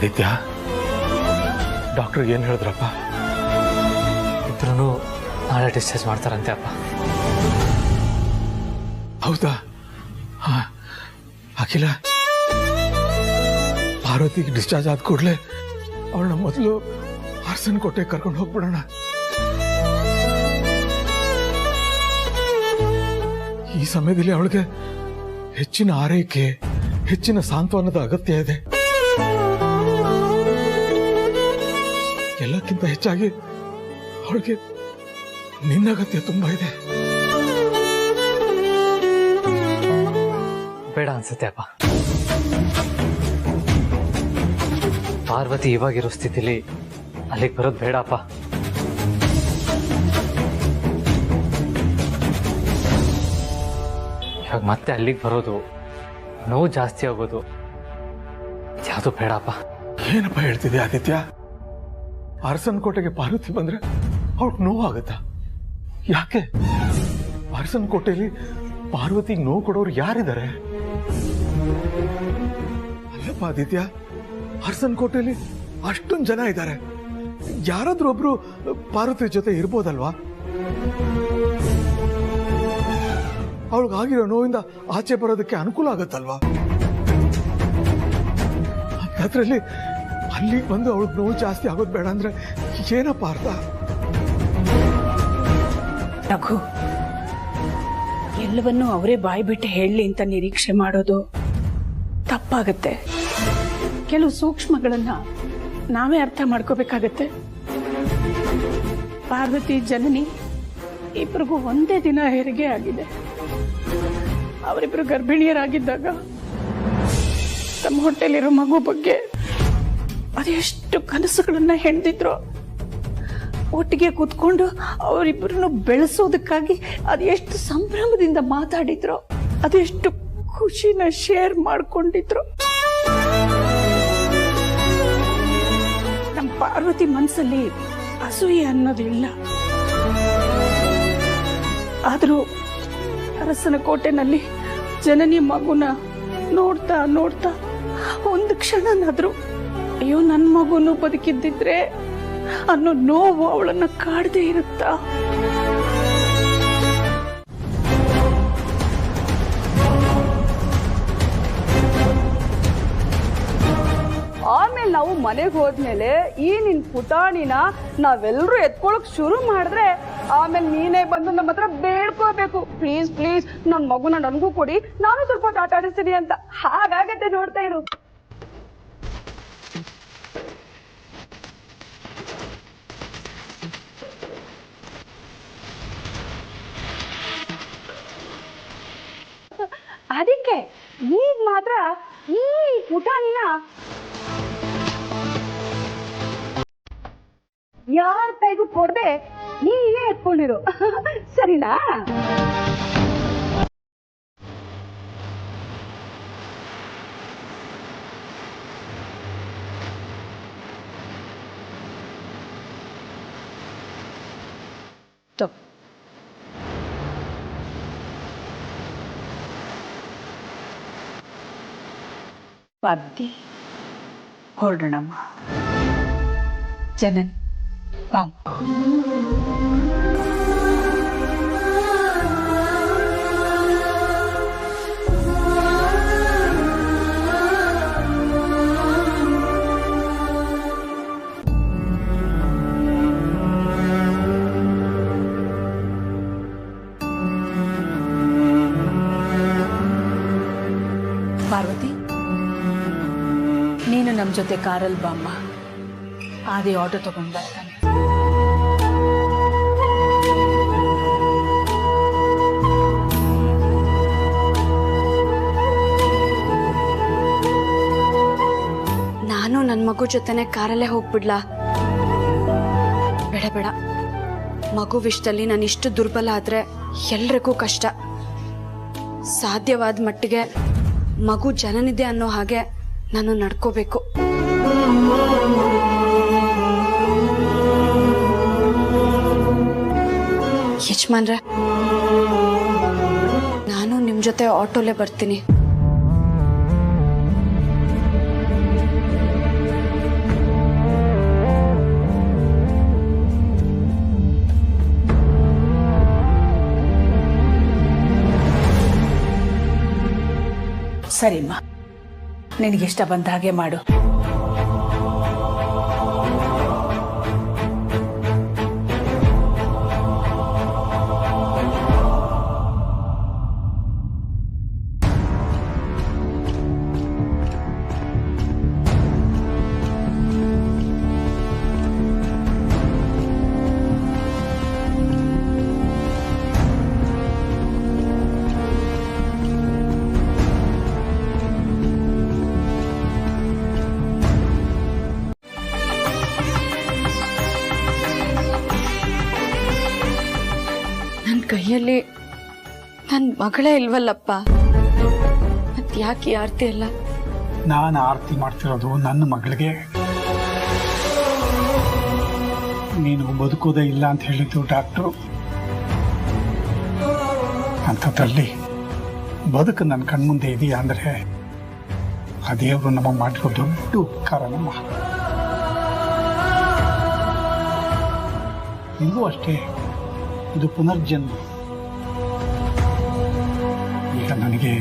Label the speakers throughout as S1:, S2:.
S1: Aditya, doctor ಏನು ಹೇಳಿದ್ರಪ್ಪ?
S2: ಇದ್ರೂ ನಾಳೆ ಡಿಸ್ಚಾರ್ಜ್ ಮಾಡ್ತಾರಂತೆ ಅಪ್ಪ.
S1: ಹೌದಾ? ಹಾ, ಅಖಿಲ, ಪಾರ್ವತಿಗೆ ಡಿಸ್ಚಾರ್ಜ್ ಆದ ಕೂಡಲೇ ಅವಳನ್ನ ಮೊದಲು ಹಾರ್ಸನ್ ಕೋಟೆ ಕರ್ಕೊಂಡು ಹೋಗ್ಬಿಡೋಣ. ಈ ಸಮಯದಲ್ಲಿ ಅವಳಿಗೆ ಹೆಚ್ಚಿನ ಆರೈಕೆ, ಹೆಚ್ಚಿನ ಸಾಂತ್ವನದ ಅಗತ್ಯ ಇದೆ. ಎಲ್ಲಕ್ಕಿಂತ ಹೆಚ್ಚಾಗಿ ಅವಳಿಗೆ ನಿನ್ನ ಅಗತ್ಯ ತುಂಬಾ ಇದೆ.
S2: ಬೇಡ ಅನ್ಸುತ್ತೆ ಅಪ್ಪ. ಪಾರ್ವತಿ ಇವಾಗಿರೋ ಸ್ಥಿತಿಲಿ ಅಲ್ಲಿಗೆ ಬರೋದು ಬೇಡ ಅಪ್ಪ. ಇವಾಗ ಮತ್ತೆ ಅಲ್ಲಿಗೆ ಬರೋದು, ನೋವು ಜಾಸ್ತಿ ಆಗೋದು, ಯಾವುದು ಬೇಡಪ್ಪ.
S1: ಏನಪ್ಪ ಹೇಳ್ತಿದೆ ಆದಿತ್ಯ? ಅರಸನ್ ಕೋಟೆಗೆ ಪಾರ್ವತಿ ಬಂದ್ರೆ ಅವಳಿಗೆ ನೋವಾಗತ್ತಾ? ಯಾಕೆ? ಅರಸನ್ ಕೋಟೆಯಲ್ಲಿ ಪಾರ್ವತಿಗೆ ನೋವು ಕೊಡೋರು ಯಾರಿದ್ದಾರೆ? ಅಲ್ಲಪ್ಪ ಆದಿತ್ಯ, ಅರಸನ್ ಕೋಟೆಯಲ್ಲಿ ಅಷ್ಟೊಂದು ಜನ ಇದ್ದಾರೆ. ಯಾರಾದ್ರೂ ಒಬ್ರು ಪಾರ್ವತಿ ಜೊತೆ ಇರ್ಬೋದಲ್ವಾ? ಅವಳಿಗಾಗಿರೋ ನೋವಿಂದ ಆಚೆ ಬರೋದಕ್ಕೆ ಅನುಕೂಲ ಆಗತ್ತಲ್ವಾ? ಅದರಲ್ಲಿ ಅಲ್ಲಿಗೆ ಬಂದು ಅವಳಿಗೆ ನೋವು ಜಾಸ್ತಿ ಆಗೋದು ಬೇಡ ಅಂದ್ರೆ ಏನಪ್ಪ ಅರ್ಥ?
S3: ರಘು, ಎಲ್ಲವನ್ನೂ ಅವರೇ ಬಾಯಿ ಬಿಟ್ಟು ಹೇಳಲಿ ಅಂತ ನಿರೀಕ್ಷೆ ಮಾಡೋದು ತಪ್ಪಾಗತ್ತೆ. ಕೆಲವು ಸೂಕ್ಷ್ಮಗಳನ್ನ ನಾವೇ ಅರ್ಥ ಮಾಡ್ಕೋಬೇಕಾಗತ್ತೆ. ಪಾರ್ವತಿ ಜನನಿ ಇಬ್ಬರಿಗೂ ಒಂದೇ ದಿನ ಹೆರಿಗೆ ಆಗಿದೆ. ಅವರಿಬ್ರು ಗರ್ಭಿಣಿಯರಾಗಿದ್ದಾಗ ತಮ್ಮ ಹೊಟ್ಟೆಲಿರೋ ಮಗು ಬಗ್ಗೆ ಅದೆಷ್ಟು ಕನಸುಗಳನ್ನ ಹೆಣ್ದಿದ್ರು. ಒಟ್ಟಿಗೆ ಕೂತ್ಕೊಂಡು ಅವರಿಬ್ಬರನ್ನು ಬೆಳೆಸೋದಕ್ಕಾಗಿ ಅದೆಷ್ಟು ಸಂಭ್ರಮದಿಂದ ಮಾತಾಡಿದ್ರು, ಅದೆಷ್ಟು ಖುಷಿನ ಶೇರ್ ಮಾಡ್ಕೊಂಡಿದ್ರು. ನಮ್ಮ ಪಾರ್ವತಿ ಮನಸ್ಸಲ್ಲಿ ಅಸೂಯೆ ಅನ್ನೋದಿಲ್ಲ. ಆದರೂ ಅರಸನ ಕೋಟೆನಲ್ಲಿ ಜನನಿ ಮಗುನ ನೋಡ್ತಾ ನೋಡ್ತಾ ಒಂದು ಕ್ಷಣನಾದ್ರು ಅಯ್ಯೋ ನನ್ನ ಮಗುನು ಬದುಕಿದ್ದಿದ್ರೆ ಅನ್ನೋ ನೋವು ಅವಳನ್ನ ಕಾಡದೆ ಇರುತ್ತಾ?
S4: ಆಮೇಲೆ ನಾವು ಮನೆಗೆ ಹೋದ್ಮೇಲೆ ಈ ನಿನ್ ಪುಟಾಣಿನ ನಾವೆಲ್ಲರೂ ಎತ್ಕೊಳಕ್ ಶುರು ಮಾಡಿದ್ರೆ ಆಮೇಲೆ ನೀನೇ ಬಂದು ನಮ್ಮ ಹತ್ರ ಬೇಡ್ಕೋಬೇಕು, ಪ್ಲೀಸ್ ಪ್ಲೀಸ್ ನನ್ ಮಗುನ ನನ್ಗೂ ಕೊಡಿ, ನಾನು ಸ್ವಲ್ಪ ಆಟ ಆಡಿಸ್ತೀನಿ ಅಂತ. ಹಾಗಾಗತ್ತೆ, ನೋಡ್ತಾ ಇರು. ಅದಕ್ಕೆ ಈಗ ಮಾತ್ರ ಈ ಪುಟಾಣಿನ ಯಾರ ಕೈಗೂ ಕೊಡದೆ ನೀವೇ ಎತ್ಕೊಂಡಿರು, ಸರಿನಾ?
S3: ಪಾರ್ವತಿ, ಹೊರಡೋಣಮ್ಮ. ಜನನ್ ಬಾ. ಪಾರ್ವತಿ, ನೀನು ನಮ್ಮ ಜೊತೆ ಕಾರಲ್ಲಿ ಬಾಮ್ಮ. ಆದಿ ಆಟೋ ತಗೊಂಡು ಬರ್ತಾನೆ.
S4: ನಾನು ನನ್ನ ಮಗು ಜೊತೆನೆ ಕಾರಲ್ಲೇ ಹೋಗ್ಬಿಡ್ಲಾ? ಬೇಡ ಬೇಡ, ಮಗು ವಿಷಯದಲ್ಲಿ ನಾನು ಇಷ್ಟು ದುರ್ಬಲ ಆದ್ರೆ ಎಲ್ರಿಗೂ ಕಷ್ಟ. ಸಾಧ್ಯವಾದ ಮಟ್ಟಿಗೆ ಮಗು ಜನನಿದೆ ಅನ್ನೋ ಹಾಗೆ ನಾನು ನಡ್ಕೋಬೇಕು. ಯಜಮಾನ್ರೆ, ನಾನು ನಿಮ್ ಜೊತೆ ಆಟೋಲೆ ಬರ್ತೀನಿ.
S3: ಸರಿಮ್ಮ, ನಿನಗಿಷ್ಟ ಬಂದ ಹಾಗೆ ಮಾಡು.
S5: ಕೈಯಲ್ಲಿ ನನ್ನ ಮಗಳೇ ಇಲ್ವಲ್ಲಪ್ಪ, ಮತ್ ಯಾಕೆ ಈ ಆರ್ತಿ ಅಲ್ಲ?
S6: ನಾನು ಆರತಿ ಮಾಡ್ತಿರೋದು ನನ್ನ ಮಗಳಿಗೆ. ನೀನು ಬದುಕೋದೇ ಇಲ್ಲ ಅಂತ ಹೇಳಿದ್ದು ಡಾಕ್ಟ್ರು. ಅಂಥದ್ರಲ್ಲಿ ಬದುಕು ನನ್ನ ಕಣ್ಮುಂದೆ ಇದೆಯಾ ಅಂದರೆ ಆ ದೇವರು ನಮಗೆ ಮಾಡಿರೋ ದೊಡ್ಡ ಉಪಕಾರ. ನಮ್ಮ ನಿಮಗೂ ಅಷ್ಟೇ, ಇದು ಪುನರ್ಜನ್ಮ. ಈಗ ನನಗೆ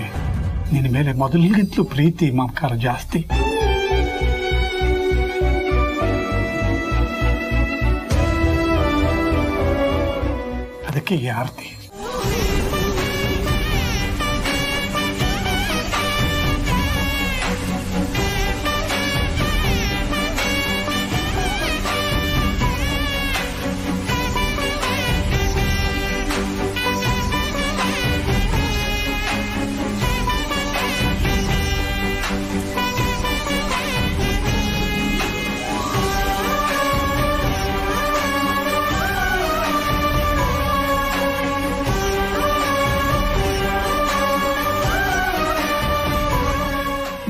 S6: ನಿನ್ನ ಮೇಲೆ ಮೊದಲಿಗಿಂತಲೂ ಪ್ರೀತಿ ಮಮಕಾರ ಜಾಸ್ತಿ. ಅದಕ್ಕೆ ಈ ಆರತಿ.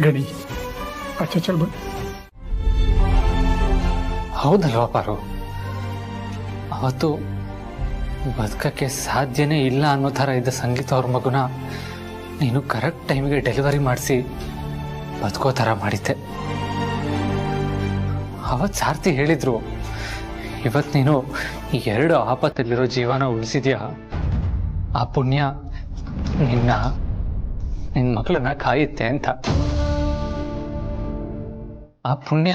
S6: ಗಡಿ ಅಚ್ಚ ಚಲ್ ಬ.
S2: ಹೌದಲ್ವಾ ಪಾರು, ಅವತ್ತು ಬದುಕಕ್ಕೆ ಸಾಧ್ಯನೇ ಇಲ್ಲ ಅನ್ನೋ ಥರ ಇದ್ದ ಸಂಗೀತ ಅವ್ರ ಮಗುನ ನೀನು ಕರೆಕ್ಟ್ ಟೈಮಿಗೆ ಡೆಲಿವರಿ ಮಾಡಿಸಿ ಬದುಕೋ ಥರ ಮಾಡಿದ್ದೆ. ಅವತ್ತು ಸಾರ್ಥಿ ಹೇಳಿದ್ರು, ಇವತ್ತು ನೀನು ಈ 2 ಆಪತ್ತಲ್ಲಿರೋ ಜೀವನ ಉಳಿಸಿದ್ಯಾ, ಆ ಪುಣ್ಯ ನಿನ್ನ ಮಗಳನ್ನ ಕಾಯುತ್ತೆ ಅಂತ. ಆ ಪುಣ್ಯ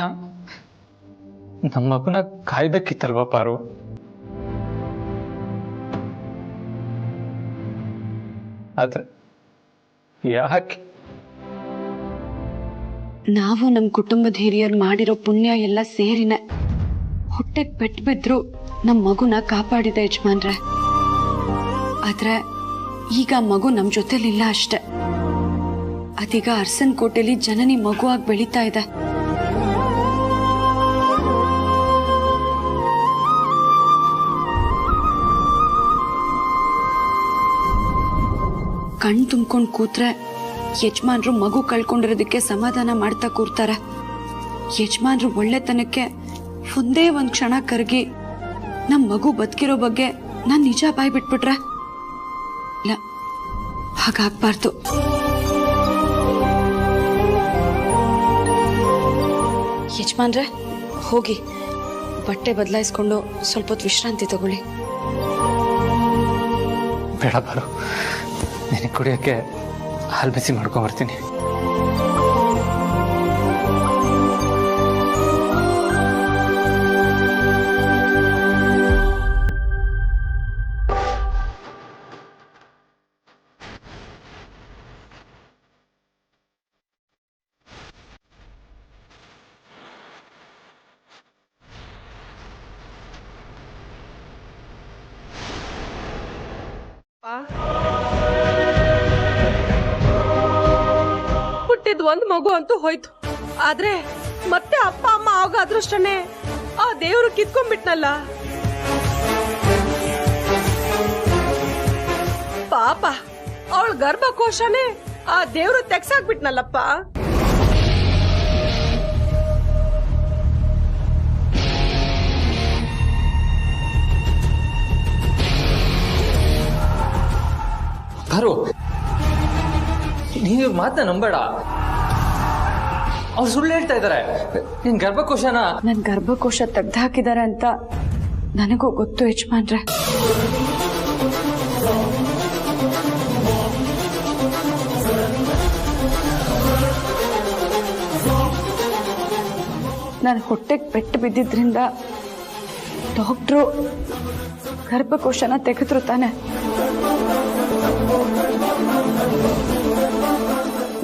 S2: ನಮ್ಮ ಮಗುನ ಕಾಯ್ಬೇಕಿತ್ತಲ್ವಾ ಪಾರು? ಆದ್ರೆ ಯಾಕೆ?
S5: ನಾವು ನಮ್ಮ ಕುಟುಂಬದ ಹಿರಿಯರು ಮಾಡಿರೋ ಪುಣ್ಯ ಎಲ್ಲ ಸೇರಿನೆ ಹೊಟ್ಟೆಗೆ ಪೆಟ್ಟು ಬಿದ್ರು ನಮ್ಮ ಮಗುನ ಕಾಪಾಡಿದೆ ಯಜಮಾನ್ರೆ. ಆದ್ರೆ ಈಗ ಮಗು ನಮ್ಮ ಜೊತೆಲಿಲ್ಲ ಅಷ್ಟೆ. ಅದೀಗ ಅರಸನ್ ಕೋಟೆಲಿ ಜನನಿ ಮಗುವಾಗಿ ಬೆಳೀತಾ ಇದೆ. ಕಣ್ ತುಂಬ್ಕೊಂಡು ಕೂತ್ರೆ ಯಜಮಾನ್ರು ಮಗು ಕಳ್ಕೊಂಡಿರೋದಕ್ಕೆ ಸಮಾಧಾನ ಮಾಡ್ತಾ ಕೂರ್ತಾರೆ. ಯಜಮಾನ್ರು ಒಳ್ಳೆತನಕ್ಕೆ ಒಂದೇ ಒಂದ್ ಕ್ಷಣ ಕರಗಿ ನಮ್ ಮಗು ಬದುಕಿರೋ ಬಗ್ಗೆ ನಾನ್ ನಿಜ ಬಾಯ್ ಬಿಟ್ಬಿಟ್ರೆ ಇಲ್ಲ, ಹಾಗಾಗ್ಬಾರ್ದು. ಯಜಮಾನ್ರೆ, ಹೋಗಿ ಬಟ್ಟೆ ಬದಲಾಯಿಸ್ಕೊಂಡು ಸ್ವಲ್ಪ ಹೊತ್ತು ವಿಶ್ರಾಂತಿ ತಗೊಳ್ಳಿ.
S2: ಬೇಡ ಬಾರು, ನಿನಗೆ ಕುಡಿಯೋಕ್ಕೆ ಹಾಲು ಬಿಸಿ ಮಾಡ್ಕೊಂಬರ್ತೀನಿ.
S4: ಹುಟ್ಟಿದ್ ಒಂದ್ ಮಗು ಅಂತೂ ಹೋಯ್ತು. ಆದ್ರೆ ಮತ್ತೆ ಅಪ್ಪ ಅಮ್ಮ ಆಗ ಅದೃಷ್ಟನೇ ಆ ದೇವ್ರು ಕಿತ್ಕೊಂಡ್ಬಿಟ್ನಲ್ಲ. ಪಾಪ ಅವಳ ಗರ್ಭಕೋಶನೇ ಆ ದೇವ್ರು ತೆಗ್ಸಾಕ್ಬಿಟ್ನಲ್ಲಪ್ಪ.
S2: ಬಾರು, ನೀವು ಮಾತನ್ನ ನಂಬೇಡ. ಅವ್ರು ಸುಳ್ಳು ಹೇಳ್ತಾ ಇದ್ದಾರೆ. ನಿನ್ ಗರ್ಭಕೋಶನ
S5: ನನ್ ಗರ್ಭಕೋಶ ತೆಗ್ದಾಕಿದ್ದಾರೆ ಅಂತ ನನಗೂ ಗೊತ್ತು ಯಜಮಾನ್ರೆ. ನಾನು ಹೊಟ್ಟೆಗೆ ಪೆಟ್ಟು ಬಿದ್ದಿದ್ರಿಂದ ಡಾಕ್ಟ್ರು ಗರ್ಭಕೋಶನ ತೆಗೆದ್ರು ತಾನೆ.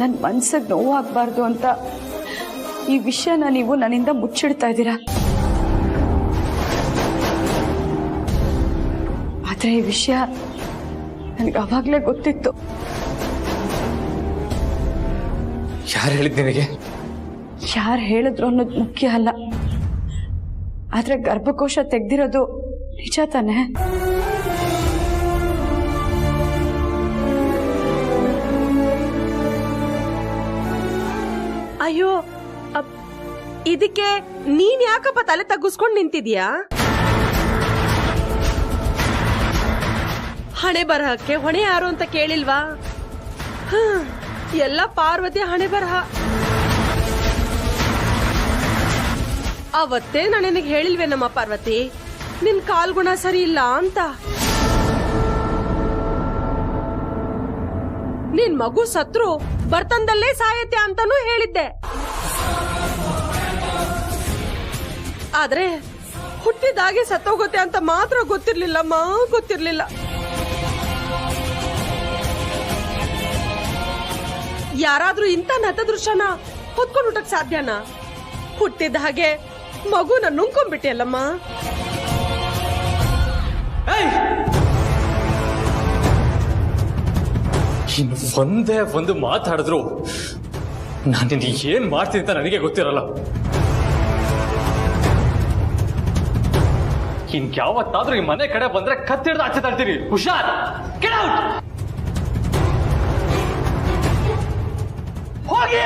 S5: ನನ್ನ ಮನ್ಸಿಗೆ ನೋವಾಗಬಾರ್ದು ಅಂತ ಈ ವಿಷಯನ ನೀವು ನನ್ನಿಂದ ಮುಚ್ಚಿಡ್ತಾ ಇದ್ದೀರಾ. ಆದ್ರೆ ಈ ವಿಷಯ ನನಗೆ ಅವಾಗ್ಲೇ ಗೊತ್ತಿತ್ತು.
S2: ಯಾರು ಹೇಳಿದ್ ನಿನಗೆ?
S5: ಯಾರು ಹೇಳಿದ್ರು ಅನ್ನೋದು ಮುಖ್ಯ ಅಲ್ಲ, ಆದ್ರೆ ಗರ್ಭಕೋಶ ತೆಗ್ದಿರೋದು ನಿಜ ತಾನೆ.
S7: ಅಯ್ಯೋ ಇದಕ್ಕೆ ನೀನ್ ಯಾಕಪ್ಪ ತಲೆ ತಗ್ಗಿಸ್ಕೊಂಡು ನಿಂತಿದ್ಯಾ? ಹಣೆ ಬರಹಕ್ಕೆ ಹೊಣೆ ಯಾರು ಅಂತ ಕೇಳಿಲ್ವಾ? ಎಲ್ಲ ಪಾರ್ವತಿ ಹಣೆ ಬರಹ. ಅವತ್ತೇ ನಾನು ನಿನಗೆ ಹೇಳಿಲ್ವೇ ನಮ್ಮ ಪಾರ್ವತಿ ನಿನ್ ಕಾಲ್ಗುಣ ಸರಿ ಇಲ್ಲ ಅಂತ. ನಿನ್ ಮಗು ಸತ್ರು ಬರ್ತಂದಲ್ಲೇ ಸಾಯತ್ತೆ ಅಂತಾನೂ ಹೇಳಿದ್ದೆ. ಆದ್ರೆ ಹುಟ್ಟಿದಾಗೆ ಸತ್ತೋಗುತ್ತೆ ಅಂತ ಮಾತ್ರ ಗೊತ್ತಿರ್ಲಿಲ್ಲಮ್ಮ, ಗೊತ್ತಿರ್ಲಿಲ್ಲ. ಯಾರಾದ್ರೂ ಇಂಥ ನತದೃಶ್ಯನ ಹೊತ್ಕೊಂಡು ಊಟಕ್ ಸಾಧ್ಯನಾ? ಹುಟ್ಟಿದ ಹಾಗೆ ಮಗುನ ನುಂಗ್ಕೊಂಡ್ಬಿಟ್ಟಿಯಲ್ಲಮ್ಮ.
S2: ಇನ್ನು ಒಂದೇ ಒಂದು ಮಾತಾಡಿದ್ರು ನಾನು ನಿನ್ಗೆ ಏನ್ ಮಾಡ್ತೀನಿ ಅಂತ ನನಗೆ ಗೊತ್ತಿರಲ್ಲ. ಇನ್ಯಾವತ್ತಾದ್ರೂ ಈ ಮನೆ ಕಡೆ ಬಂದ್ರೆ ಕತ್ತಿಡ್ದು ಆಚೆ ತರ್ತೀನಿ. ಹುಷಾರ್, ಗೆಟ್ ಔಟ್. ಹೋಗಿ.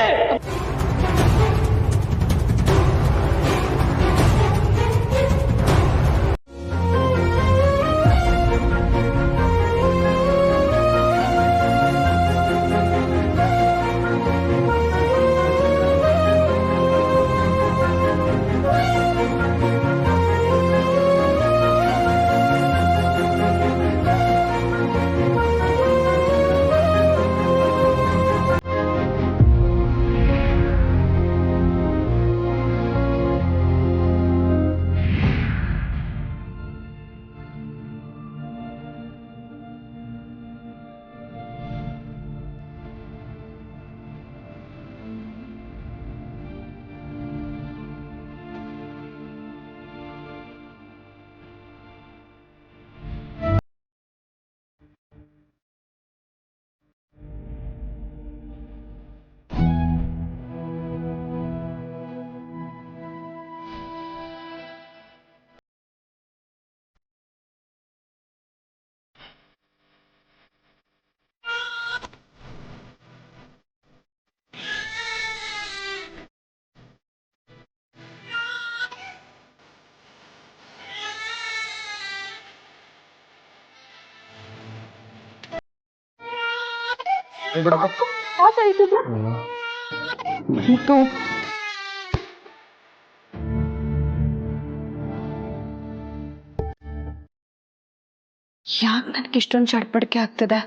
S5: ಯಾಕೆ ನನಗೆ ಇಷ್ಟೊಂದು ಚಡ್ಪಡಿಕೆ ಆಗ್ತದೆ?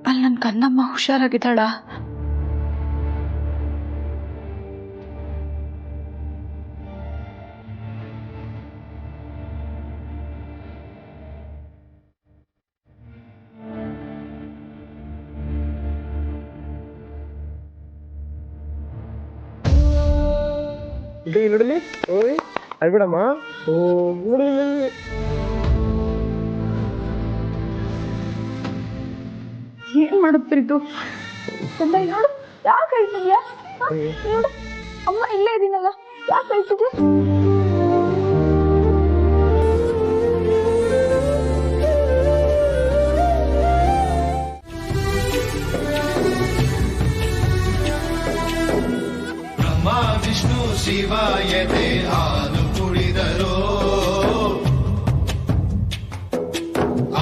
S5: ಅಲ್ಲಿ ನನ್ನ ಕನ್ನಮ್ಮ ಹುಷಾರಾಗಿದ್ದಾಳ?
S8: ನೋಡಲಿ ಓಯ್ ಅಲ್ಬಿಡಮ್ಮ. ಓ ನೋಡಿ
S5: ಏನ್ ಮಾಡುತ್ತಿದ್ದು? ನೋಡು ಯಾಕೆ ಹೇಳ್ತಿದ್ಯಾ? ನೋಡು ಅಮ್ಮ ಇಲ್ಲೇ ಇದೀನಲ್ಲ, ಯಾಕೆ ಹೇಳ್ತಿದ್ಯಾ?
S9: ವಿಷ್ಣು ಶಿವಾಯತೆ ಹಾಲು ಕುಡಿದರೋ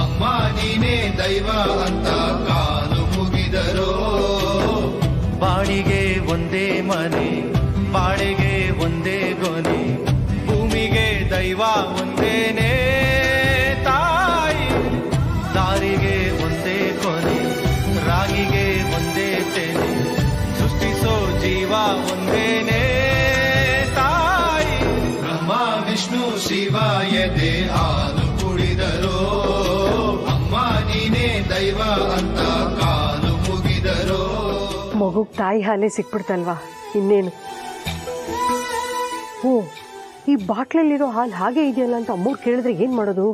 S9: ಅಮ್ಮ ನೀನೇ ದೈವ ಅಂತ ಕಾಲು ಮುಗಿದರೋ. ಬಾಡಿಗೆ ಒಂದೇ ಮನೆ, ಬಾಡಿಗೆ ಒಂದೇ ಗೊನೆ, ಭೂಮಿಗೆ ದೈವ ಒಂದೇನೆ ತಾಯಿ. ದಾರಿಗೆ ಒಂದೇ ಕೊನೆ, ರಾಗಿಗೆ ಒಂದೇ ತೆನೆ, ಸೃಷ್ಟಿಸೋ ಜೀವ ಒಂದೇನೆ ಶಿವ ಎದೆ ಹಾಲು ಕುಡಿದರೋ ಅಮ್ಮ ನೀನೇ ದೈವ ಅಂತ ಕಾಲು ಮುಗಿದರೋ.
S10: ಮಗುಗ್ ತಾಯಿ ಹಾಲೇ ಸಿಕ್ಬಿಡ್ತಲ್ವಾ, ಇನ್ನೇನು. ಓ, ಈ ಬಾಟ್ಲಲ್ಲಿರೋ ಹಾಲು ಹಾಗೆ ಇದೆಯಲ್ಲ ಅಂತ ಅಮ್ಮವ್ರು ಕೇಳಿದ್ರೆ ಏನ್ ಮಾಡೋದು?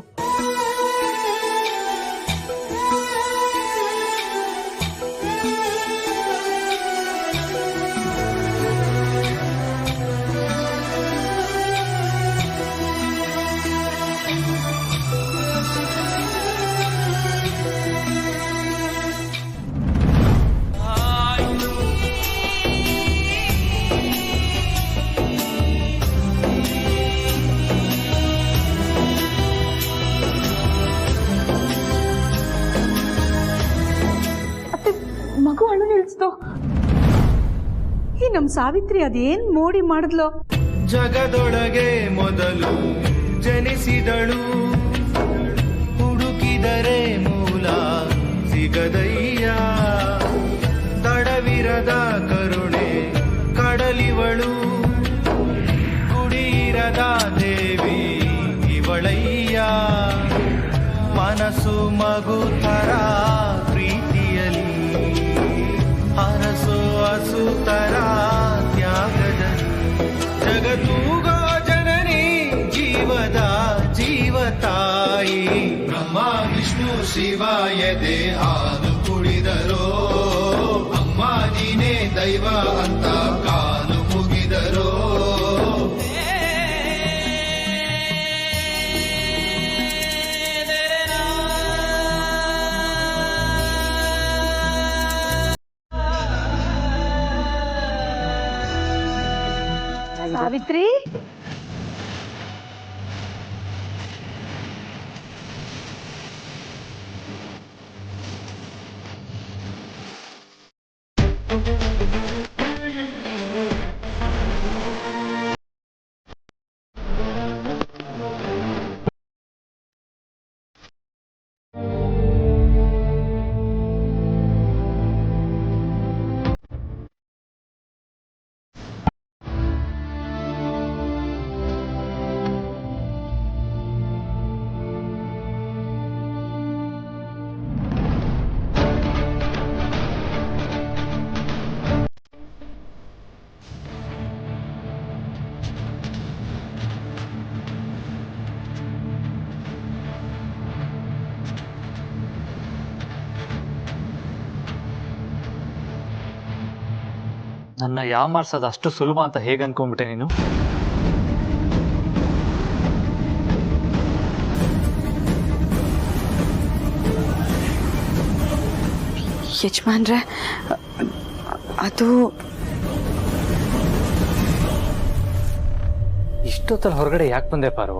S3: ಮಗು ಅಳು ನಿಲ್ಸ್ತು. ಈ ನಮ್ ಸಾವಿತ್ರಿ ಅದೇನ್ ಮೋಡಿ ಮಾಡಿದ್ಲು?
S9: ಜಗದೊಳಗೆ ಮೊದಲು ಜನಿಸಿದಳು, ಹುಡುಕಿದರೆ ಮೂಲ ಸಿಗದಯ್ಯ. ತಡವಿರದ ಕರುಣೆ ಕಡಲಿವಳು, ಕುಡಿಯಿರದ ದೇವಿ ಇವಳಯ್ಯ. ಮನಸ್ಸು ಮಗು ತರ ಪ್ರೀತಿಯಲ್ಲಿ, ಅರಸು ಹಸುತರ ತ್ಯಾಗದಲ್ಲಿ. ಜಗತ್ತೂಗೋ ಜನನಿ ಜೀವದ ಜೀವತಾಯಿ. ಬ್ರಹ್ಮ ವಿಷ್ಣು ಶಿವ ಎದೆ ಹಾಲು ಕುಡಿದರೋ ಅಮ್ಮ ನೀನೇ ದೈವ ಅಂತ ಕಾಲು ಮುಗಿದರೋ.
S3: ಸಾವಿತ್ರಿ,
S2: ನನ್ನ ಯಾಮಾರ್ಸೋದು ಅಷ್ಟು ಸುಲಭ ಅಂತ ಹೇಗೆ ಅನ್ಕೊಂಡ್ಬಿಟ್ಟೆ ನೀನು?
S5: ಯಜಮಾನ್ರೆ, ಅದು
S2: ಇಷ್ಟೊತ್ತಲ್ಲಿ ಹೊರಗಡೆ ಯಾಕೆ ಬಂದೆ ಪಾರು?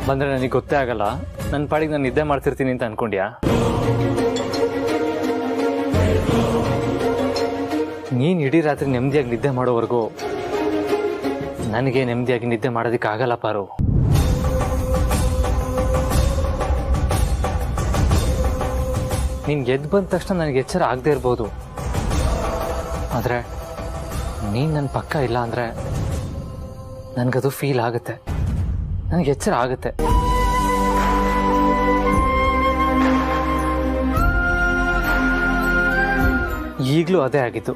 S2: ಬಂದ್ರೆ ನನಗೆ ಗೊತ್ತೇ ಆಗಲ್ಲ, ನನ್ನ ಪಾಡಿಗೆ ನಾನು ನಿದ್ದೆ ಮಾಡ್ತಿರ್ತೀನಿ ಅಂತ ಅನ್ಕೊಂಡ್ಯಾ? ನೀನು ಇಡೀ ರಾತ್ರಿ ನೆಮ್ಮದಿಯಾಗಿ ನಿದ್ದೆ ಮಾಡೋವರೆಗೂ ನನಗೆ ನೆಮ್ಮದಿಯಾಗಿ ನಿದ್ದೆ ಮಾಡೋದಕ್ಕೆ ಆಗಲ್ಲ ಪಾರು. ನೀನು ಎದ್ದು ಬಂದ ತಕ್ಷಣ ನನಗೆ ಎಚ್ಚರ ಆಗದೆ ಇರ್ಬೋದು, ಆದರೆ ನೀನು ನನ್ನ ಪಕ್ಕ ಇಲ್ಲ ಅಂದರೆ ನನಗದು ಫೀಲ್ ಆಗುತ್ತೆ, ನನಗೆ ಎಚ್ಚರ ಆಗುತ್ತೆ. ಈಗಲೂ ಅದೇ ಆಗಿತ್ತು.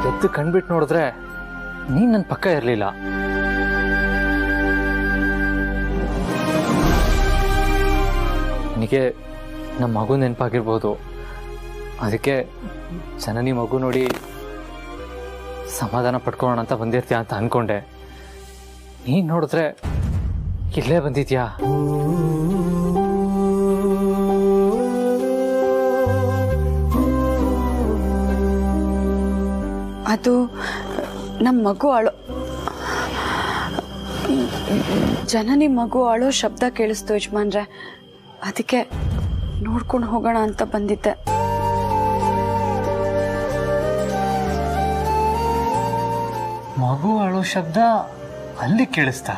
S2: ಎದ್ದು ಕಣ್ಬಿಟ್ಟು ನೋಡಿದ್ರೆ ನೀನು ನನ್ನ ಪಕ್ಕ ಇರಲಿಲ್ಲ. ನನಗೆ ನಮ್ಮ ಮಗು ನೆನಪಾಗಿರ್ಬೋದು, ಅದಕ್ಕೆ ಜನನಿ ಮಗು ನೋಡಿ ಸಮಾಧಾನ ಪಡ್ಕೊಳ್ಳೋಣ ಅಂತ ಬಂದಿರ್ತೀಯ ಅಂತ ಅನ್ಕೊಂಡೆ. ನೀನು ನೋಡಿದ್ರೆ ಇಲ್ಲೇ ಬಂದಿದ್ಯಾ?
S5: ಅದು ನಮ್ಮ ಮಗು ಜನನಿ ಮಗು ಅಳೋ ಶಬ್ದ ಕೇಳಿಸ್ತು ಯಜಮಾನ್ರೆ, ಅದಕ್ಕೆ ನೋಡ್ಕೊಂಡು ಹೋಗೋಣ ಅಂತ ಬಂದಿದ್ದೆ.
S2: ಮಗು ಅಳೋ ಶಬ್ದ ಅಲ್ಲಿ ಕೇಳಿಸ್ತಾ?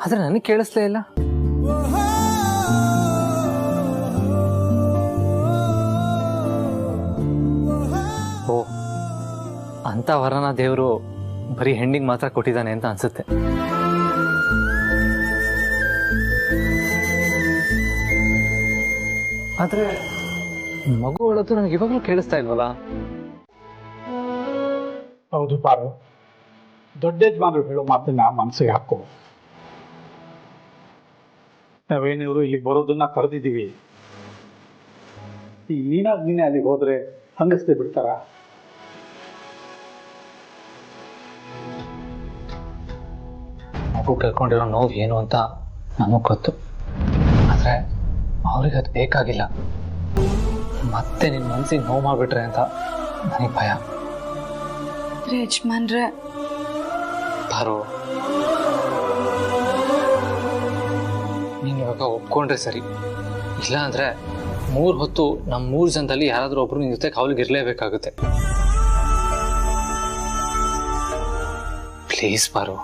S2: ಆದ್ರೆ ನನಗೆ ಕೇಳಿಸ್ಲೇ ಇಲ್ಲ. ಅಂಥ ವರನ ದೇವರು ಬರೀ ಹೆಣ್ಣಿಗೆ ಮಾತ್ರ ಕೊಟ್ಟಿದ್ದಾನೆ ಅಂತ ಅನ್ಸುತ್ತೆ. ಆದರೆ ಮಗು ಹೇಳೋದು ನನಗೆ ಇವಾಗಲೂ ಕೇಳಿಸ್ತಾ ಇಲ್ವಲ್ಲ?
S6: ಹೌದು ಪಾರು, ದೊಡ್ಡ ಯಜಮಾನರು ಹೇಳೋ ಮಾತನ್ನ ಮನಸ್ಸಿಗೆ ಹಾಕೋ. ನಾವೇನಿವರು ಇಲ್ಲಿ ಬರೋದನ್ನ ಕರೆದಿದ್ದೀವಿ. ಈ ನೀನೇ ಅಲ್ಲಿಗೆ ಹೋದ್ರೆ ಹಂಗಸ್ತೆ ಬಿಡ್ತಾರ?
S2: ಮಗು ಕೇಳ್ಕೊಂಡಿರೋ ನೋವು ಏನು ಅಂತ ನಮಗೆ ಗೊತ್ತು. ಆದರೆ ಅವ್ರಿಗೆ ಅದು ಬೇಕಾಗಿಲ್ಲ. ಮತ್ತೆ ನಿನ್ನ ಮನಸ್ಸಿಗೆ ನೋವು ಮಾಡಿಬಿಟ್ರೆ ಅಂತ ನನಗೆ ಭಯ.
S5: ಯಜಮಾನ್ರೆ,
S2: ಪಾರು, ನೀನು ಇವಾಗ ಒಪ್ಕೊಂಡ್ರೆ ಸರಿ. ಇಲ್ಲ ಅಂದರೆ 3 ಹೊತ್ತು ನಮ್ಮ 3 ಜನದಲ್ಲಿ ಯಾರಾದರೂ ಒಬ್ರು ನಿನ್ನ ಜೊತೆ ಕಾವಲಿಗೆ ಇರಲೇಬೇಕಾಗುತ್ತೆ. ಪ್ಲೀಸ್ ಪಾರು,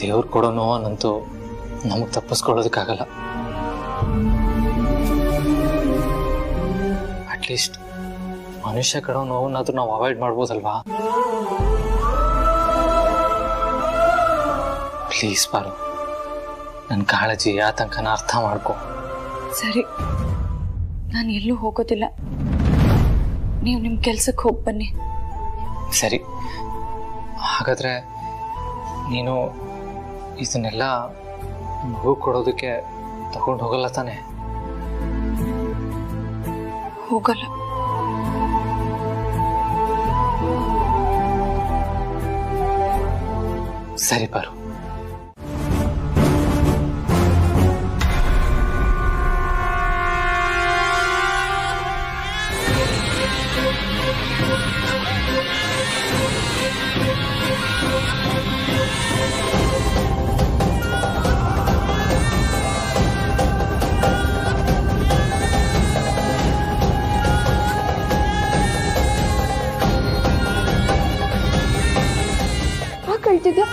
S2: ದೇವ್ರು ಕೊಡೋ ನೋವನ್ನಂತೂ ನಮಗೆ ತಪ್ಪಿಸ್ಕೊಳ್ಳೋದಕ್ಕಾಗಲ್ಲ. ಅಟ್ಲೀಸ್ಟ್ ಮನುಷ್ಯ ಕೊಡೋ ನೋವನ್ನಾದ್ರೂ ನಾವು ಅವಾಯ್ಡ್ ಮಾಡ್ಬೋದಲ್ವಾ? ಪ್ಲೀಸ್ ಪಾರು, ನನ್ನ ಕಾಳಜಿ ಆತಂಕನ ಅರ್ಥ ಮಾಡ್ಕೊ.
S5: ಸರಿ, ನಾನು ಎಲ್ಲೂ ಹೋಗೋದಿಲ್ಲ. ನೀವು ನಿಮ್ಮ ಕೆಲ್ಸಕ್ಕೆ ಹೋಗಿ ಬನ್ನಿ.
S2: ಸರಿ, ಹಾಗಾದರೆ ನೀನು ಇದನ್ನೆಲ್ಲ ಮಗು ಕೊಡೋದಕ್ಕೆ ತಗೊಂಡು ಹೋಗಲ್ಲ ತಾನೆ?
S5: ಹೋಗಲ್ಲ.
S2: ಸರಿ ಪಾರು.
S4: ಕಳ್ತಿದ್ಯಾ?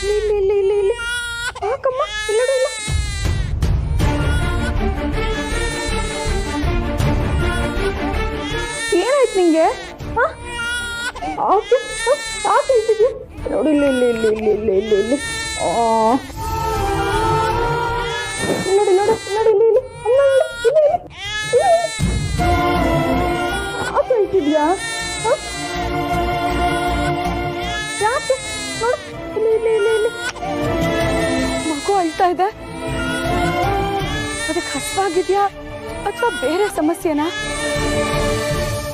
S4: ಇಲ್ಲಿ ಯಾಕಮ್ಮ? ಇಲ್ಲ ಏನಾಯ್ತು ನಿಂಗೆ? ಕಳ್ತಿದ್ಯಾ? ನೋಡಿ ಇಲ್ಲಿ ನೋಡಿ ಹೇಳ್ತಿದ್ಯಾ? ಯಾಕೆ? ಇಲ್ಲಿ ಮಗು ಅಳ್ತಾ ಇದೆ. ಅದಕ್ಕೆ ಹಸ್ವಾಗಿದ್ಯಾ ಅಥವಾ ಬೇರೆ ಸಮಸ್ಯೆನಾ?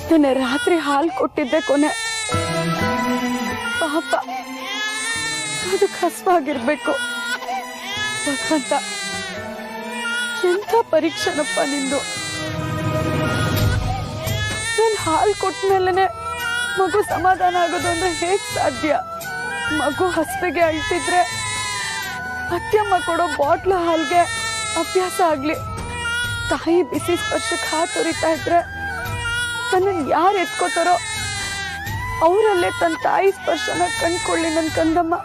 S4: ನಿನ್ನೆ ರಾತ್ರಿ ಹಾಲು ಕೊಟ್ಟಿದ್ದೆ ಕೊನೆ. ಪಾಪ, ಅದಕ್ಕೆ ಹಸ್ವಾಗಿರ್ಬೇಕು. ಭಗವಂತ, ಎಂಥ ಪರೀಕ್ಷೆನಪ್ಪ ನಿಂದು. ನಾನು ಹಾಲು ಕೊಟ್ಮೇಲೆ ಮಗು ಸಮಾಧಾನ ಆಗೋದು ಅಂದ್ರೆ ಹೇಗ್ ಸಾಧ್ಯ? ಮಗು ಹಸ್ವೆಗೆ ಅಳ್ತಿದ್ರೆ ಅತ್ಯಮ್ಮ ಕೊಡೋ ಬಾಟ್ಲು ಹಾಲ್ಗೆ ಅಭ್ಯಾಸ ಆಗ್ಲಿ. ತಾಯಿ ಬಿಸಿ ಸ್ಪರ್ಶಕ್ಕೆ ಹಾತೊರಿತಾ ಇದ್ರೆ ತನ್ನನ್ನು ಯಾರು ಎತ್ಕೋತಾರೋ ಅವರಲ್ಲೇ ತನ್ನ ತಾಯಿ ಸ್ಪರ್ಶನ ಕಂಡ್ಕೊಳ್ಳಿ ನನ್ನ ಕಂದಮ್ಮ.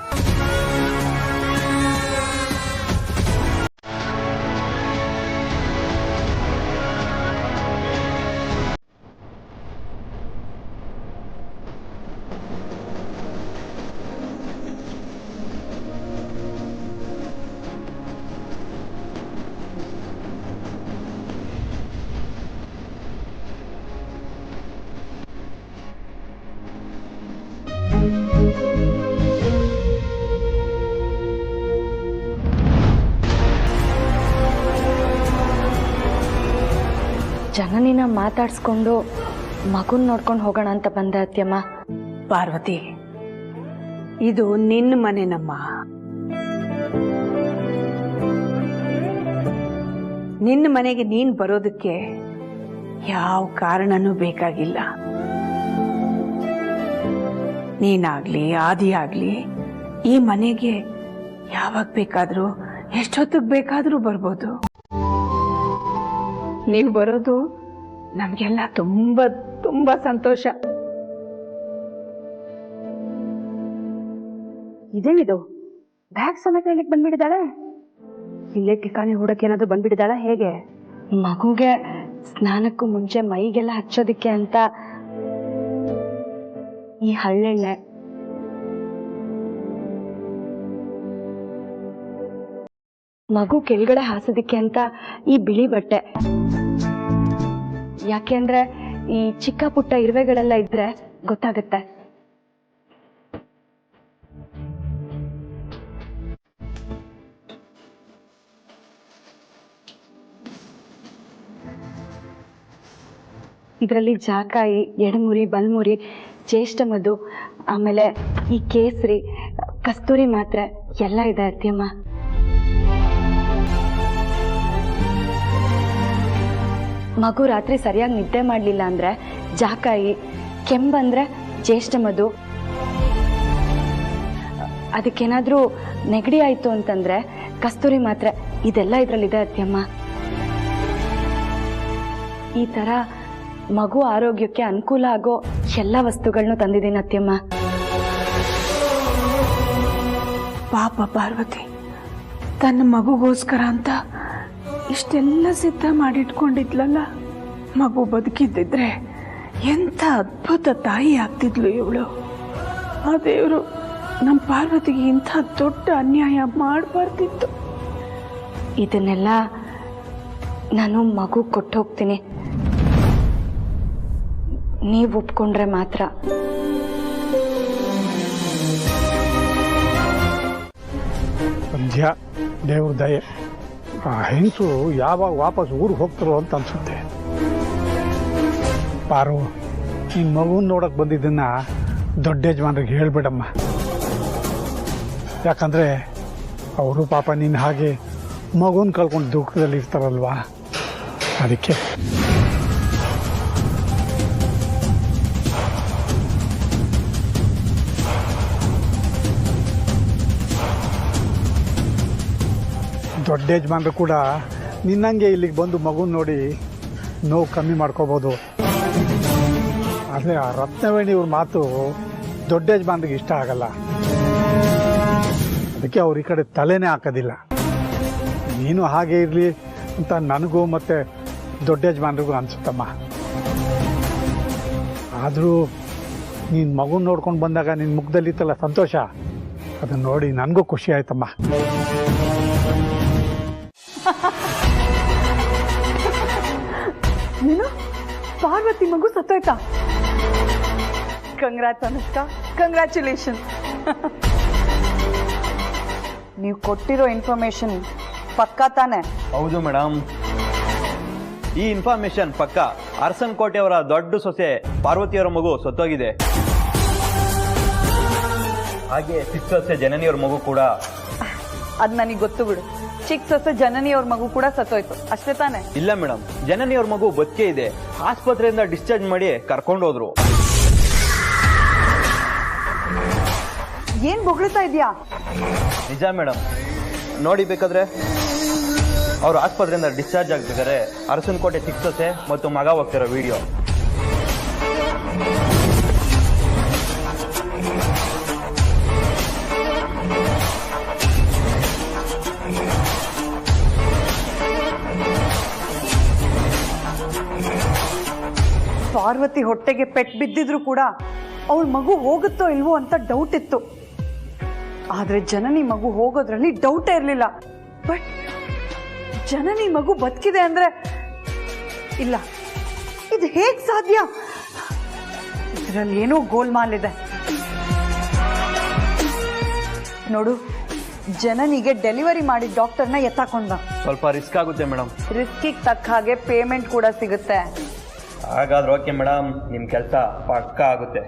S5: ಜನನಿನ ಮಾತಾಡ್ಸ್ಕೊಂಡು ಮಗುನ್ ನೋಡ್ಕೊಂಡು ಹೋಗೋಣ ಅಂತ ಬಂದೆ ಅತ್ಯಮ್ಮ.
S3: ಪಾರ್ವತಿ, ಇದು ನಿನ್ನ ಮನೆನಮ್ಮ. ನಿನ್ನ ಮನೆಗೆ ನೀನ್ ಬರೋದಕ್ಕೆ ಯಾವ ಕಾರಣನೂ ಬೇಕಾಗಿಲ್ಲ. ನೀನಾಗ್ಲಿ ಆದಿ ಆಗ್ಲಿ ಈ ಮನೆಗೆ ಯಾವಾಗ ಬೇಕಾದ್ರೂ ಎಷ್ಟೊತ್ತಿಗೆ ಬೇಕಾದ್ರೂ ಬರ್ಬೋದು. ನೀವು ಬರೋದು ನಮಗೆಲ್ಲ ತುಂಬಾ ತುಂಬಾ ಸಂತೋಷ.
S10: ಇದೇನಿದು ಬ್ಯಾಗ್ ಸಮೇತ ಇಲ್ಲಿಗೆ ಬಂದ್ಬಿಟ್ಟಿದ್ದಾಳೆ? ಇಲ್ಲೇ ಠಿಕಾಣಿ ಹುಡಕ್ಕೆ ಏನಾದ್ರು ಬಂದ್ಬಿಟ್ಟಿದ್ದಾಳ ಹೇಗೆ?
S5: ಮಗುಗೆ ಸ್ನಾನಕ್ಕೂ ಮುಂಚೆ ಮೈಗೆಲ್ಲ ಹಚ್ಚೋದಿಕ್ಕೆ ಅಂತ ಈ ಹಳ್ಳೆಣ್ಣೆ, ಮಗು ಕೆಳಗಡೆ ಹಾಸೋದಿಕ್ಕೆ ಅಂತ ಈ ಬಿಳಿ ಬಟ್ಟೆ. ಯಾಕೆಂದ್ರೆ ಈ ಚಿಕ್ಕ ಪುಟ್ಟ ಇರುವೆಗಳೆಲ್ಲ ಇದ್ರೆ ಗೊತ್ತಾಗತ್ತೆ. ಇದರಲ್ಲಿ ಜಾಕಾಯಿ, ಎಡಮುರಿ, ಬಲ್ಮುರಿ, ಜ್ಯೇಷ್ಠ ಮಧು, ಆಮೇಲೆ ಈ ಕೇಸರಿ, ಕಸ್ತೂರಿ ಮಾತ್ರೆ ಎಲ್ಲ ಇದೆ ಅತ್ಯಮ್ಮ. ಮಗು ರಾತ್ರಿ ಸರಿಯಾಗಿ ನಿದ್ದೆ ಮಾಡಲಿಲ್ಲ ಅಂದ್ರೆ ಜಾಕಾಯಿ, ಕೆಂಬಂದ್ರೆ ಜ್ಯೇಷ್ಠ ಮಧು, ಅದಕ್ಕೇನಾದ್ರೂ ನೆಗಡಿ ಆಯ್ತು ಅಂತಂದ್ರೆ ಕಸ್ತೂರಿ ಮಾತ್ರೆ, ಇದೆಲ್ಲ ಇದರಲ್ಲಿದೆ ಅತ್ಯಮ್ಮ. ಈ ತರ ಮಗು ಆರೋಗ್ಯಕ್ಕೆ ಅನುಕೂಲ ಆಗೋ ಎಲ್ಲ ವಸ್ತುಗಳನ್ನೂ ತಂದಿದ್ದೀನಿ ಅತ್ಯಮ್ಮ.
S3: ಪಾಪ ಪಾರ್ವತಿ ತನ್ನ ಮಗುಗೋಸ್ಕರ ಅಂತ ಇಷ್ಟೆಲ್ಲ ಸಿದ್ಧ ಮಾಡಿಟ್ಕೊಂಡಿದ್ಲಲ್ಲ. ಮಗು ಬದುಕಿದ್ದಿದ್ರೆ ಎಂಥ ಅದ್ಭುತ ತಾಯಿ ಆಗ್ತಿದ್ಲು ಇವಳು. ಆ ದೇವರು ನಮ್ಮ ಪಾರ್ವತಿಗೆ ಇಂಥ ದೊಡ್ಡ ಅನ್ಯಾಯ ಮಾಡಬಾರ್ದಿತ್ತು.
S5: ಇದನ್ನೆಲ್ಲ ನಾನು ಮಗು ಕೊಟ್ಟು ಹೋಗ್ತೀನಿ, ನೀವು ಒಪ್ಕೊಂಡ್ರೆ ಮಾತ್ರ.
S6: ಸಂಧ್ಯಾ, ದೇವ್ರ ದಯೆ, ಆ ಹೆಂಗಸು ಯಾವಾಗ ವಾಪಸ್ ಊರಿಗೆ ಹೋಗ್ತಾರೋ ಅಂತ ಅನ್ಸುತ್ತೆ. ಪಾರು, ನಿನ್ನ ಮಗುನ ನೋಡಕ್ ಬಂದಿದ್ದನ್ನ ದೊಡ್ಡ ಯಜಮಾನ್ರಿಗೆ ಹೇಳ್ಬೇಡಮ್ಮ. ಯಾಕಂದ್ರೆ ಅವರು ಪಾಪ ನಿನ್ನ ಹಾಗೆ ಮಗುನ ಕಳ್ಕೊಂಡು ದುಃಖದಲ್ಲಿ ಇರ್ತಾರಲ್ವಾ, ಅದಕ್ಕೆ. ದೊಡ್ಡ ಯಜಮಾನ್ರು ಕೂಡ ನಿನ್ನಂಗೆ ಇಲ್ಲಿಗೆ ಬಂದು ಮಗುನ ನೋಡಿ ನೋವು ಕಮ್ಮಿ ಮಾಡ್ಕೋಬೋದು. ಆದರೆ ಆ ರತ್ನವೇಣಿ ಇವ್ರ ಮಾತು ದೊಡ್ಡ ಯಜಮಾನ್ರಿಗೆ ಇಷ್ಟ ಆಗಲ್ಲ. ಅದಕ್ಕೆ ಅವ್ರ ಈ ಕಡೆ ತಲೆನೇ ಹಾಕೋದಿಲ್ಲ. ನೀನು ಹಾಗೆ ಇರಲಿ ಅಂತ ನನಗೂ ಮತ್ತು ದೊಡ್ಡ ಯಜಮಾನ್ರಿಗೂ ಅನಿಸುತ್ತಮ್ಮ. ಆದರೂ ನೀನು ಮಗುನ ನೋಡ್ಕೊಂಡು ಬಂದಾಗ ನಿನ್ನ ಮುಖದಲ್ಲಿತ್ತಲ್ಲ ಸಂತೋಷ, ಅದನ್ನು ನೋಡಿ ನನಗೂ ಖುಷಿ ಆಯ್ತಮ್ಮ.
S4: ನೀನು ಪಾರ್ವತಿ ಮಗು ಸತ್ತೋಯ್ತಾ? Congrats Anushka, congratulation. ನೀವು ಕೊಟ್ಟಿರೋ ಇನ್ಫಾರ್ಮೇಶನ್ ಪಕ್ಕಾ ತಾನೆ?
S11: ಹೌದು ಮೇಡಮ್, ಈ ಇನ್ಫಾರ್ಮೇಶನ್ ಪಕ್ಕ. ಅರಸನ್ ಕೋಟೆಯವರ ದೊಡ್ಡ ಸೊಸೆ ಪಾರ್ವತಿಯವರ ಮಗು ಸತ್ತೋಗಿದೆ. ಹಾಗೆ ಚಿಕ್ಕ ಸೊಸೆ ಜನನಿಯವರ ಮಗು ಕೂಡ.
S4: ಅದ್ ನನಗೆ ಗೊತ್ತು ಬಿಡು. ಚಿಕ್ಕ ಸೊಸೆ ಜನನಿಯವ್ರ ಮಗು ಕೂಡ ಸತ್ತೋಯ್ತು, ಅಷ್ಟೇ ತಾನೆ?
S11: ಇಲ್ಲ ಮೇಡಮ್, ಜನನಿಯವರ ಮಗು ಬದುಕೇ ಇದೆ. ಆಸ್ಪತ್ರೆಯಿಂದ ಡಿಸ್ಚಾರ್ಜ್ ಮಾಡಿ ಕರ್ಕೊಂಡೋದ್ರು.
S4: ಏನ್ ಬೊಗಳ್ತಾ ಇದೆಯಾ?
S11: ನಿಜ ಮೇಡಮ್, ನೋಡಿ ಬೇಕಾದ್ರೆ ಅವರು ಆಸ್ಪತ್ರೆಯಿಂದ ಡಿಸ್ಚಾರ್ಜ್ ಆಗ್ಬೇಕಾದ್ರೆ ಅರಸನ್ ಕೋಟೆ ಚಿಕ್ಕ ಸೊಸೆ ಮತ್ತು ಮಗ ಹೋಗ್ತಿರೋ ವಿಡಿಯೋ.
S4: ಪಾರ್ವತಿ ಹೊಟ್ಟೆಗೆ ಪೆಟ್ಟು ಬಿದ್ದಿದ್ರು ಕೂಡ ಅವಳ ಮಗು ಹೋಗುತ್ತೋ ಇಲ್ವೋ ಅಂತ ಡೌಟ್ ಇತ್ತು. ಆದ್ರೆ ಜನನಿ ಮಗು ಹೋಗೋದ್ರಲ್ಲಿ ಡೌಟೇ ಇರಲಿಲ್ಲ. ಬಟ್ ಜನನಿ ಮಗು ಬದುಕಿದೆ ಅಂದ್ರೆ ಇಲ್ಲ, ಇದು ಹೇಗ್ ಸಾಧ್ಯ? ಇದರಲ್ಲಿ ಏನೋ ಗೋಲ್ಮಾಲ್ ಇದೆ ನೋಡು. ಜನನಿಗೆ ಡೆಲಿವರಿ ಮಾಡಿದ ಡಾಕ್ಟರ್ನ ಎತ್ತಾಕೊಂಡ.
S11: ಸ್ವಲ್ಪ ರಿಸ್ಕ್ ಆಗುತ್ತೆ ಮೇಡಮ್.
S4: ರಿಸ್ಕಿಗೆ ತಕ್ಕ ಹಾಗೆ ಪೇಮೆಂಟ್ ಕೂಡ ಸಿಗುತ್ತೆ.
S11: ಹಾಗಾದ್ರೆ ಓಕೆ ಮೇಡಮ್, ನಿಮ್ಮ ಕೆಲಸ ಪಕ್ಕಾ ಆಗುತ್ತೆ.